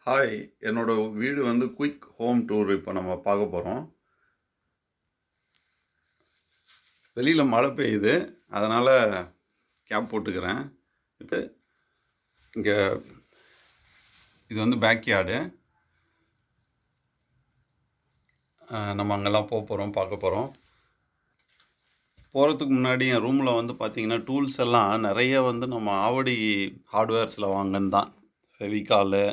Hi, என்னோட வீடு வந்து குயிக் ஹோம் டூர் இப்போ நம்ம பார்க்க போகிறோம். வெளியில் மழை பெய்யுது, அதனால் கேப் போட்டுக்கிறேன். இப்போ இங்கே இது வந்து பேக் யார்டு. நம்ம அங்கெல்லாம் போகிறோம், பார்க்க போகிறோம். போகிறதுக்கு முன்னாடி என் ரூமில் வந்து பார்த்திங்கன்னா டூல்ஸ் எல்லாம் நிறைய வந்து நம்ம ஆவடி ஹார்ட்வேர்ஸில் வாங்கினது தான். Fevicol,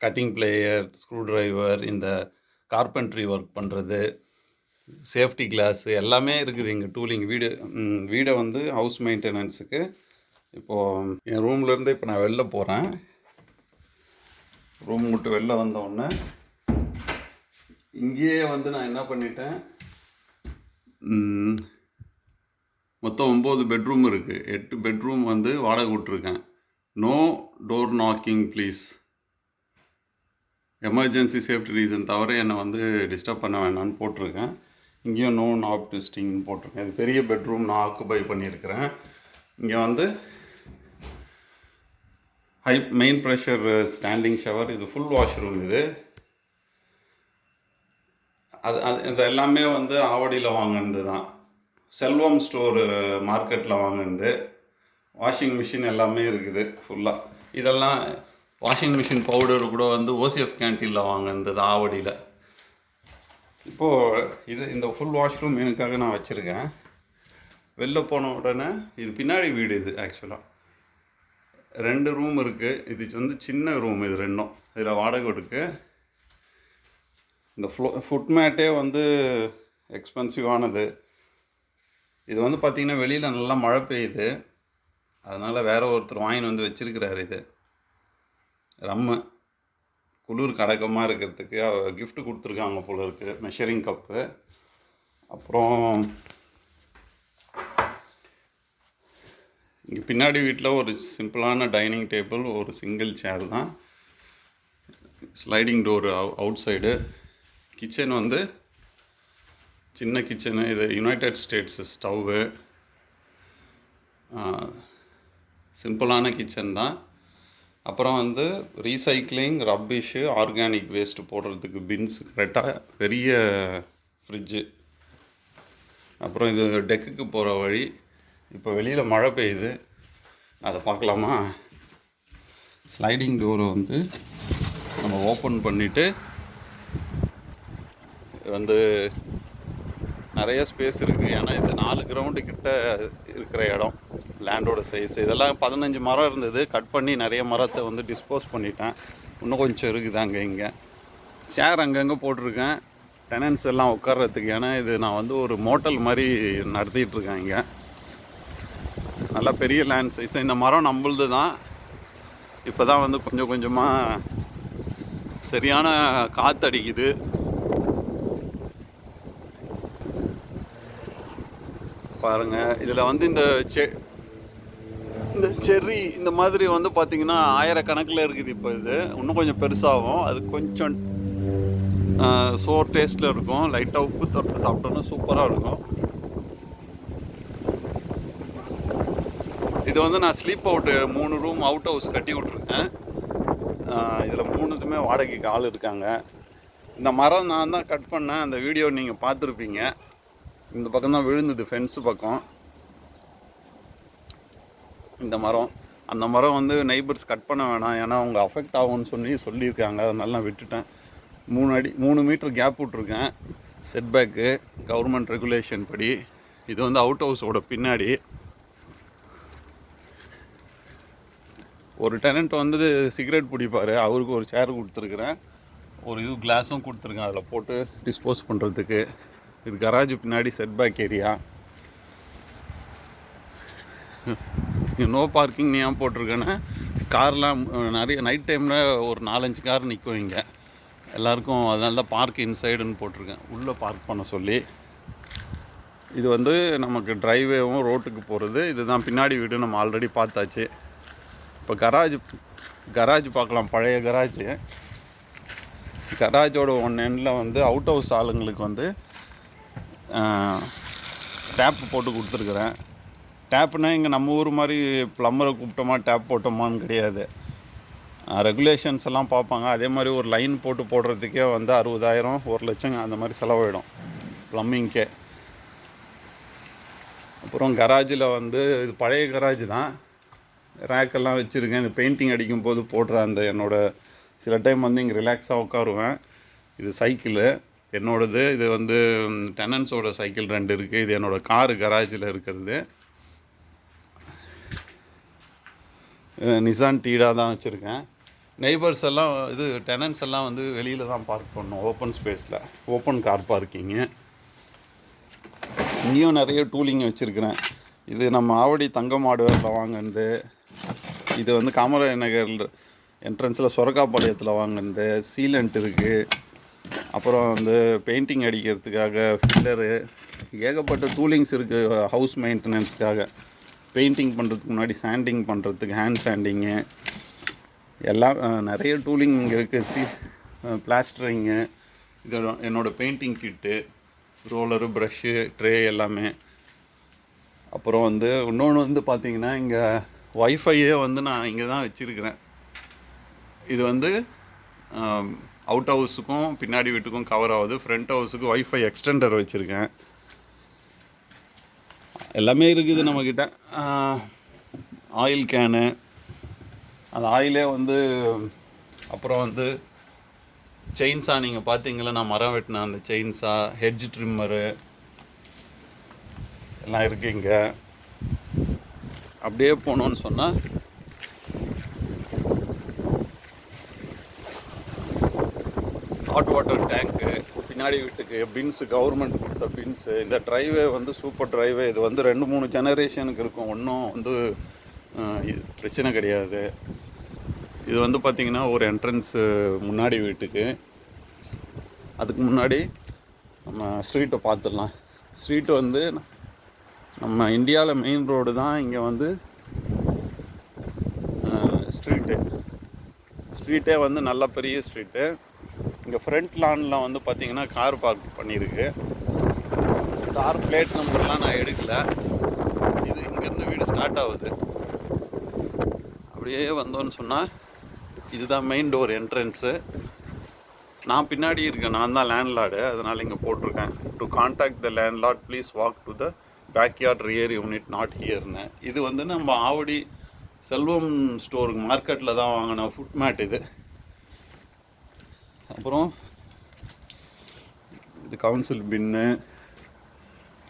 cutting plier, screw driver, இந்த கார்பென்ட்ரி ஒர்க் பண்ணுறது, சேஃப்டி கிளாஸு எல்லாமே இருக்குது இங்கே டூலிங். வீடை வந்து ஹவுஸ் மெயின்டெனன்ஸுக்கு. இப்போது என் ரூம்லேருந்து இப்போ நான் வெளில போகிறேன். ரூம் விட்டு வெளில வந்தோடனே இங்கேயே வந்து நான் என்ன பண்ணிட்டேன், மொத்தம் 9 பெட்ரூம் இருக்குது. 8 பெட்ரூம் வந்து வாடகை விட்ருக்கேன். No door knocking please, emergency safety reason தவிர என்னை வந்து டிஸ்டர்ப் பண்ண வேணான்னு போட்டிருக்கேன். இங்கேயும் நோ நாப் ட்விஸ்டிங்னு போட்டிருக்கேன். இது பெரிய பெட்ரூம் நான் ஆக்குபை பண்ணியிருக்கிறேன். இங்கே வந்து மெயின் ப்ரெஷர் ஸ்டாண்டிங் ஷவர். இது ஃபுல் வாஷ்ரூம். இது எல்லாமே வந்து ஆவடியில் வாங்கினது தான். செல்வம் ஸ்டோர் மார்க்கெட்டில் வாங்கினது. வாஷிங் மிஷின் எல்லாமே இருக்குது ஃபுல்லாக. இதெல்லாம் வாஷிங் மிஷின் பவுடர் கூட வந்து ஓசிஎஃப் கேன்டீனில் வாங்கினது தான் ஆவடியில். இப்போது இந்த ஃபுல் வாஷ்ரூம் எனக்காக நான் வச்சுருக்கேன். வெளில போன உடனே இது பின்னாடி வீடு. இது ஆக்சுவலாக 2 ரூம் இருக்குது. இது வந்து சின்ன ரூம். இது ரெண்டும் இதில் வாடகை இருக்குது. இந்த ஃபுட் மேட்டே வந்து எக்ஸ்பென்சிவானது. இது வந்து பார்த்திங்கன்னா வெளியில் நல்லா மழை பெய்யுது, அதனால் வேறு ஒருத்தர் வாங்கின்னு வந்து வச்சுருக்கிறாரு. இது ரம்மு குளிர் கடக்கமாக இருக்கிறதுக்கு கிஃப்ட் கொடுத்துருக்காங்க போல இருக்குது. Measuring cup. அப்புறம் இங்கே பின்னாடி வீட்டில் ஒரு சிம்பிளான டைனிங் டேபிள், ஒரு சிங்கிள் சேர் தான். Sliding door out side. Kitchen வந்து சின்ன கிச்சனு. இது யுனைடெட் ஸ்டேட்ஸ் ஸ்டவ்வு. சிம்பிளான கிச்சன் தான். அப்புறம் வந்து ரீசைக்ளிங், ரப்பிஷு, ஆர்கானிக் வேஸ்ட்டு போடுறதுக்கு பின்ஸ் கரெக்டாக. பெரிய ஃப்ரிட்ஜு. அப்புறம் இது டெக்குக்கு போகிற வழி. இப்போ வெளியில் மழை பெய்யுது, அதை பார்க்கலாமா? ஸ்லைடிங் டோரை வந்து நம்ம ஓப்பன் பண்ணிவிட்டு வந்து நிறைய ஸ்பேஸ் இருக்குது. ஏன்னா இது 4 கிரவுண்டு கிட்ட இருக்கிற இடம். லேண்டோட சைஸ் இதெல்லாம் 15 மரம் இருந்தது. கட் பண்ணி நிறைய மரத்தை வந்து டிஸ்போஸ் பண்ணிட்டேன். இன்னும் கொஞ்சம் இருக்குது அங்கே இங்கே. சேர் அங்கங்கே போட்டிருக்கேன் டெனன்ஸ் எல்லாம் உட்கார்றதுக்கு. ஏன்னா இது நான் வந்து ஒரு மோட்டல் மாதிரி நடத்திட்டுருக்கேன். இங்கே நல்லா பெரிய லேண்ட் சைஸ். இந்த மரம் நம்மளுது தான். இப்போ தான் வந்து கொஞ்சம் கொஞ்சமாக சரியான காற்றடிக்குது. பாருங்கள், இதில் வந்து இந்த செர்ரி இந்த மாதிரி வந்து பார்த்திங்கன்னா 1000 கணக்கில் இருக்குது. இப்போ இது இன்னும் கொஞ்சம் பெருசாகும். அது கொஞ்சம் சோர் டேஸ்ட்டில் இருக்கும். லைட்டாக உப்பு தொட்டு சாப்பிட்டோன்னா சூப்பராக இருக்கும். இது வந்து நான் sleep out 3 room out house கட்டி விட்ருக்கேன். இதில் 3த்துமே வாடகைக்கு ஆள் இருக்காங்க. இந்த மரம் நான் தான் கட் பண்ணேன். அந்த வீடியோ நீங்கள் பார்த்துருப்பீங்க. இந்த பக்கம் தான் விழுந்தது, ஃபென்ஸு பக்கம். இந்த மரம், அந்த மரம் வந்து நெய்பர்ஸ் கட் பண்ண வேணாம், ஏன்னா அவங்க அஃபெக்ட் ஆகும்னு சொல்லியிருக்காங்க. அதனால நான் விட்டுட்டேன். 3 மீட்டர் கேப் விட்ருக்கேன். செட்பேக்கு கவர்மெண்ட் ரெகுலேஷன் படி. இது வந்து அவுட் ஹவுஸோட பின்னாடி. ஒரு டெனண்ட் வந்து சிகரெட் பிடிப்பார், அவருக்கு ஒரு சேர் கொடுத்துருக்குறேன். ஒரு இது கிளாஸும் கொடுத்துருக்கேன் அதில் போட்டு டிஸ்போஸ் பண்ணுறதுக்கு. இது கராஜ் பின்னாடி செட்பேக் ஏரியா. நோ பார்க்கிங் ஏன் போட்டிருக்கேன்னா, கார்லாம் நிறைய நைட் டைமில் ஒரு 4-5 கார் நிற்கும் இங்கே எல்லாருக்கும். அதனால தான் பார்க் இன்சைடுன்னு போட்டிருக்கேன், உள்ளே பார்க் பண்ண சொல்லி. இது வந்து நமக்கு ட்ரைவேவும் ரோட்டுக்கு போகிறது. இதுதான் பின்னாடி வீடு, நம்ம ஆல்ரெடி பார்த்தாச்சு. இப்போ கராஜ் பார்க்கலாம். பழைய கராஜோட ஒன் எண்டில் வந்து அவுட் ஹவுஸ் ஆளுங்களுக்கு வந்து டேப் போட்டு கொடுத்துருக்குறேன். டேப்புனா இங்கே நம்ம ஊர் மாதிரி ப்ளம்பரை கூப்பிட்டோமா டேப் போட்டோமான்னு கிடையாது. ரெகுலேஷன்ஸ் எல்லாம் பார்ப்பாங்க. அதே மாதிரி ஒரு லைன் போடுறதுக்கே வந்து 60,000 1,00,000 அந்த மாதிரி செலவாயிடும் ப்ளம்பிங்க்கே. அப்புறம் கராஜில் வந்து இது பழைய கராஜ் தான், ரேக்கெல்லாம் வச்சுருக்கேன். இந்த பெயிண்டிங் அடிக்கும் போது போடுற அந்த என்னோடய சில டைம் வந்து இங்கே ரிலாக்ஸாக உட்காருவேன். இது சைக்கிளு என்னோடது. இது வந்து டெனன்ஸோட சைக்கிள் 2 இருக்குது. இது என்னோடய காரு கராஜில் இருக்கிறது. நிசான் டீடா தான் வச்சுருக்கேன். நெய்பர்ஸ் எல்லாம் இது டெனன்ஸ் எல்லாம் வந்து வெளியில் தான் பார்க் பண்ணணும், ஓப்பன் ஸ்பேஸில், ஓப்பன் கார் பார்க்கிங்கு. இங்கேயும் நிறைய டூலிங் வச்சுருக்கிறேன். இது நம்ம ஆவடி தங்கமாடுவேரில் வாங்கினது. இது வந்து காமராஜர் நகர் என்ட்ரன்ஸில் சொரக்காப்பாளையத்தில் வாங்கினது. சீலண்ட் இருக்குது. அப்புறம் வந்து பெயிண்டிங் அடிக்கிறதுக்காக ஃபில்லரு, ஏகப்பட்ட டூலிங்ஸ் இருக்குது. ஹவுஸ் மெயின்டெனன்ஸ்க்காக பெயிண்டிங் பண்ணுறதுக்கு முன்னாடி சாண்டிங் பண்ணுறதுக்கு ஹேண்ட் சாண்டிங்கு எல்லாம் நிறைய டூலிங் இங்கே இருக்குது. பிளாஸ்டரிங்கு, இது என்னோடய பெயிண்டிங் கிட்டு, ரோலரு, ப்ரஷ்ஷு, ட்ரே எல்லாமே. அப்புறம் வந்து இன்னொன்று வந்து பார்த்திங்கன்னா இங்கே ஒய்ஃபையே வந்து நான் இங்கே தான் வச்சுருக்கிறேன். இது வந்து அவுட் ஹவுஸுக்கும் பின்னாடி வீட்டுக்கும் கவர் ஆகுது. ஃப்ரண்ட் ஹவுஸுக்கு ஒய்ஃபை எக்ஸ்டெண்டர் வச்சுருக்கேன். எல்லாமே இருக்குது நம்மக்கிட்ட. ஆயில் கேனு, அந்த ஆயிலே வந்து அப்புறம் வந்து செயின்ஸா, நீங்கள் பார்த்தீங்களா நான் மரம் வெட்டினேன் அந்த செயின்ஸா, ஹெட்ஜ் ட்ரிம்மரு எல்லாம் இருக்குது இங்கே. அப்படியே போனோன்னு சொன்னால் ஹாட் வாட்டர் டேங்க்கு, பின்னாடி வீட்டுக்கு பின்ஸு, கவர்மெண்ட் கொடுத்த பின்ஸு. இந்த ட்ரைவே வந்து சூப்பர் ட்ரைவே. இது வந்து 2-3 ஜெனரேஷனுக்கு இருக்கும். ஒன்றும் வந்து பிரச்சனை கிடையாது. இது வந்து பார்த்திங்கன்னா ஒரு என்ட்ரன்ஸு முன்னாடி வீட்டுக்கு. அதுக்கு முன்னாடி நம்ம ஸ்ட்ரீட்டை பார்த்துடலாம். ஸ்ட்ரீட்டு வந்து நம்ம இந்தியாவில் மெயின் ரோடு தான். இங்கே வந்து ஸ்ட்ரீட்டே வந்து நல்ல பெரிய ஸ்ட்ரீட்டு. இங்கே ஃப்ரண்ட் லானில் வந்து பார்த்திங்கன்னா கார் பார்க் பண்ணியிருக்கு. கார் பிளேட் நம்பர்லாம் நான் எடுக்கலை. இது இங்கேருந்து வீடு ஸ்டார்ட் ஆகுது. அப்படியே வந்தோன்னு சொன்னால் இதுதான் மெயின் டோர் என்ட்ரன்ஸு. நான் பின்னாடி இருக்கேன், நான் தான் லேண்ட்லார்டு, அதனால் இங்கே போட்டிருக்கேன். To contact the landlord please walk to the backyard rear unit not ஹியர்னு. இது வந்து நம்ம ஆவடி செல்வம் ஸ்டோருக்கு மார்க்கெட்டில் தான் வாங்கின ஃபுட் மேட் இது. அப்புறம் இது கவுன்சில் பின்னு,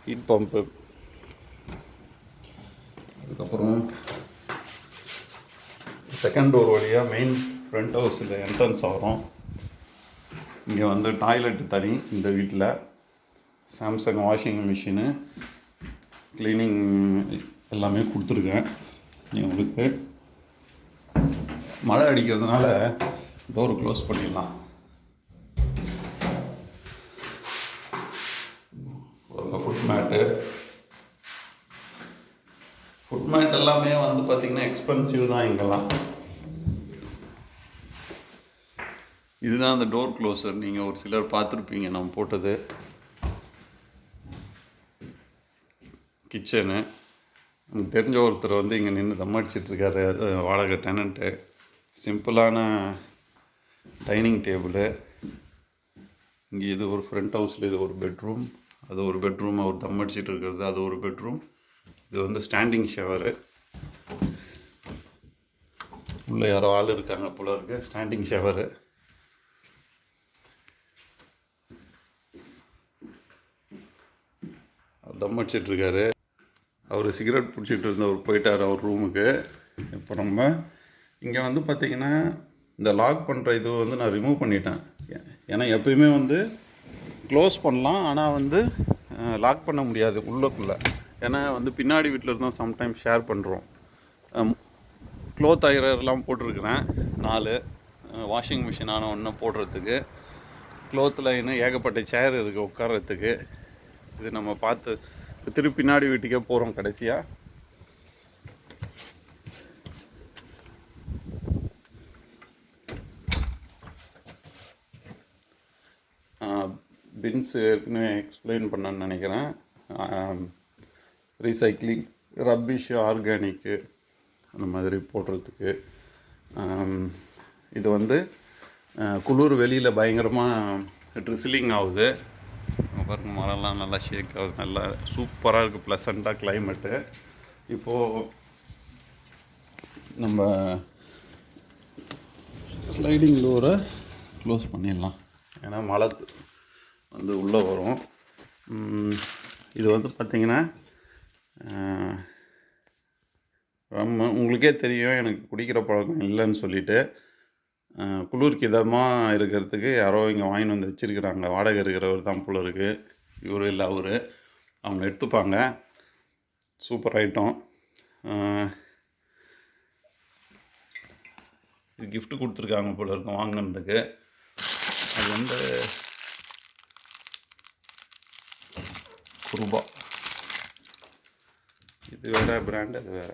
ஹீட் பம்பு. அதுக்கப்புறம் செகண்ட் டோர் வழியாக மெயின் ஃப்ரண்ட் ஹவுஸில் என்ட்ரன்ஸ் ஆகிறோம். இங்கே வந்து டாய்லெட்டு தனி. இந்த வீட்டில் சாம்சங் வாஷிங் மிஷினு, க்ளீனிங் எல்லாமே கொடுத்துருக்கேன். உங்களுக்கு மழை அடிக்கிறதுனால டோர் க்ளோஸ் பண்ணிடலாம். ஃபுட் மேட் எல்லாமே வந்து பார்த்திங்கன்னா எக்ஸ்பென்சிவ் தான் இங்கெல்லாம். இதுதான் அந்த டோர் க்ளோசர். நீங்கள் ஒரு சிலர் பார்த்துருப்பீங்க நம்ம போட்டது. கிச்சனு, நமக்கு தெரிஞ்ச ஒருத்தர் வந்து இங்கே நின்று தம் அடிச்சிட்ருக்காரு, வாடகை டெனண்ட்டு. சிம்பிளான டைனிங் டேபிளு. இங்கே இது ஒரு ஃப்ரண்ட் ஹவுஸில் இது ஒரு பெட்ரூம், அது ஒரு பெட்ரூம். அவர் தம் அடிச்சிட்டு இருக்கிறது அது ஒரு பெட்ரூம். இது வந்து ஸ்டாண்டிங் ஷவரு. உள்ளே யாரோ ஆள் இருக்காங்க போல இருக்கு. Standing shower. தம் அடிச்சிட்ருக்காரு. அவர் சிகரெட் பிடிச்சிட்டு இருந்தவர் போயிட்டார் அவர் ரூமுக்கு. இப்போ நம்ம இங்கே வந்து பார்த்திங்கன்னா இந்த லாக் பண்ணுற இது வந்து நான் ரிமூவ் பண்ணிட்டேன். ஏன்னா எப்பயுமே வந்து க்ளோஸ் பண்ணலாம், ஆனால் வந்து லாக் பண்ண முடியாது உள்ளுக்குள்ளே. ஏன்னா வந்து பின்னாடி வீட்டில் இருந்தோம் சம்டைம்ஸ் ஷேர் பண்ணுறோம். க்ளோத் ஐரர்லாம் போட்டிருக்கிறேன் 4. வாஷிங் மிஷினான ஒன்று போடுறதுக்கு. க்ளோத்தில் இன்னும் ஏகப்பட்ட சேர் இருக்குது உட்கார்றதுக்கு. இது நம்ம பார்த்து திருப்பி பின்னாடி வீட்டுக்கே போகிறோம் கடைசியாக. பின்ஸ் ஏற்கனவே எக்ஸ்பிளைன் பண்ணேன்னு நினைக்கிறேன். ரீசைக்ளிங், ரப்பிஷ், ஆர்கானிக்கு அந்த மாதிரி போடுறதுக்கு. இது வந்து குளிர் வெளியில் பயங்கரமாக ட்ரிசிலிங் ஆகுது. பாருங்க மரம்லாம் நல்லா ஷேக் ஆகுது, நல்லா சூப்பராக இருக்குது, ப்ளசண்ட்டாக கிளைமேட்டு. இப்போது நம்ம ஸ்லைடிங் டோரை க்ளோஸ் பண்ணிடலாம், ஏன்னா மழை வந்து உள்ளே வரும். இது வந்து பார்த்திங்கன்னா உங்களுக்கே தெரியும் எனக்கு குடிக்கிற பழக்கம் இல்லைன்னு சொல்லிவிட்டு, குளிருக்கு இதமாக இருக்கிறதுக்கு யாரோ இங்கே வாங்கிட்டு வந்து வச்சுருக்கிறாங்க. வாடகை இருக்கிறவர் தான் போல இருக்குது, இவர் இல்லை அவர், அவங்க எடுத்துப்பாங்க. Super item. இது கிஃப்ட்டு கொடுத்துருக்காங்க போல இருக்கும் வாங்கினதுக்கு. அது வந்து ரூபா. இது வேறு பிராண்ட், அது வேறு.